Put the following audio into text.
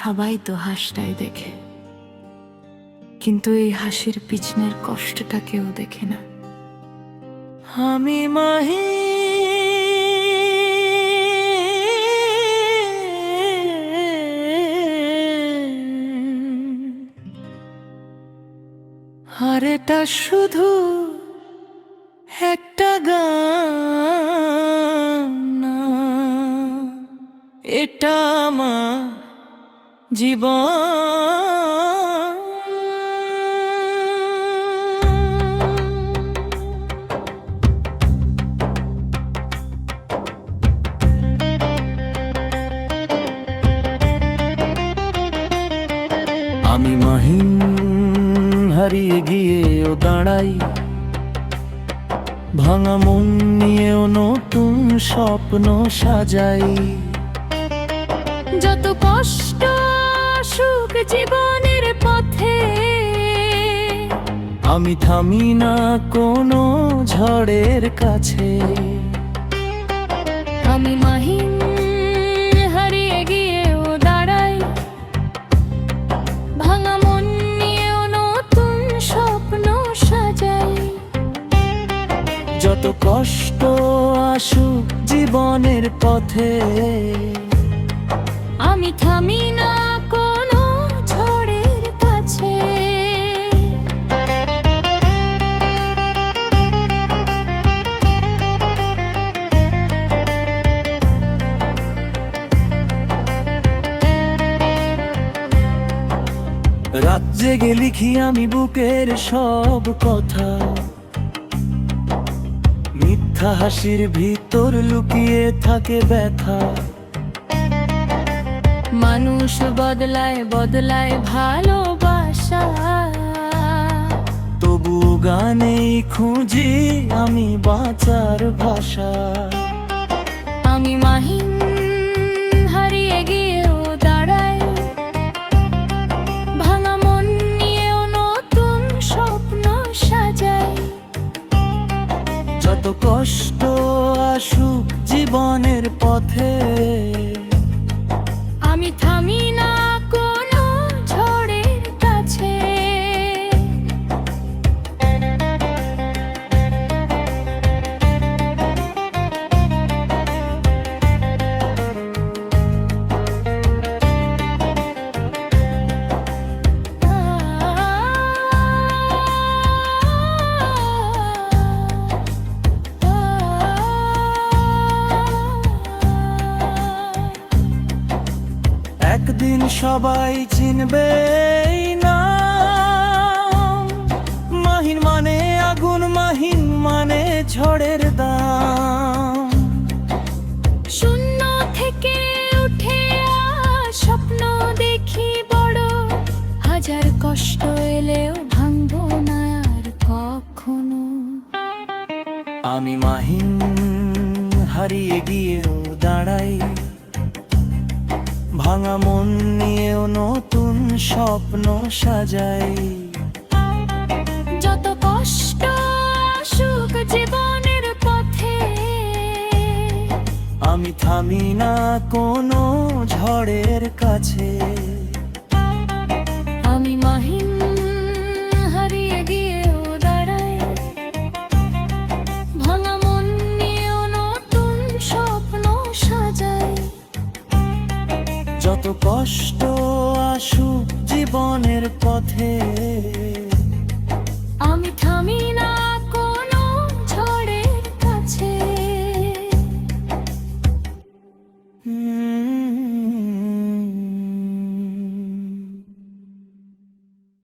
সবাই তো হাসটাই দেখে, কিন্তু এই হাসির পিছনের কষ্টটা কেউ দেখে না। আমি মাহি আর এটা শুধু একটা গান না, এটা আমার জীবন। আমি মাহিম হারিয়ে গিয়েও দাঁড়াই, ভাঙা মন নিয়েও নতুন স্বপ্ন সাজাই। যত কষ্ট সুখ জীবনের পথে, আমি থামি না কোনো ঝড়ের কাছে। আমি মাহিম হারিয়ে গিয়েও দাঁড়াই, ভাঙা মন নিয়েও নতুন স্বপ্ন সাজাই। যত কষ্ট আসুক জীবনের পথে, আমি থামি না কোনো ঝড়ের কাছে। রাত জেগে লিখি আমি বুকের সব কথা, মিথ্যা হাসির ভিতর লুকিয়ে থাকে ব্যথা। মানুষ বদলায় বদলায় ভালোবাসা, তবু গানেই খুঁজি আমি বাঁচার ভাষা। আমি মাহিম হারিয়ে গিয়েও দাঁড়াই, ভাঙা মন নিয়েও নতুন স্বপ্ন সাজাই। যত কষ্ট আসুক জীবনের পথে, আমি থামি না কোনো ঝড়ের কাছে। একদিন সবাই চিনবে না, মাহিন মানে আগুন, মাহিন মানে ঝড়ের দাম। শূন্য থেকে উঠে স্বপ্ন দেখি বড়, হাজার কষ্ট এলেও ভাঙবো না আর কখনো। আমি মাহিন হারিয়ে গিয়েও দাঁড়াই, ভাঙা মন নিয়েও নতুন স্বপ্ন সাজাই। যত কষ্ট সুখ জীবনের পথে, আমি থামি না কোনো ঝড়ের কাছে। আমি মাহিম হারিয়ে গিয়েও দাঁড়াই, ভাঙা মন নিয়েও নতুন স্বপ্ন সাজাই। যত কষ্ট আসুক জীবনের পথে,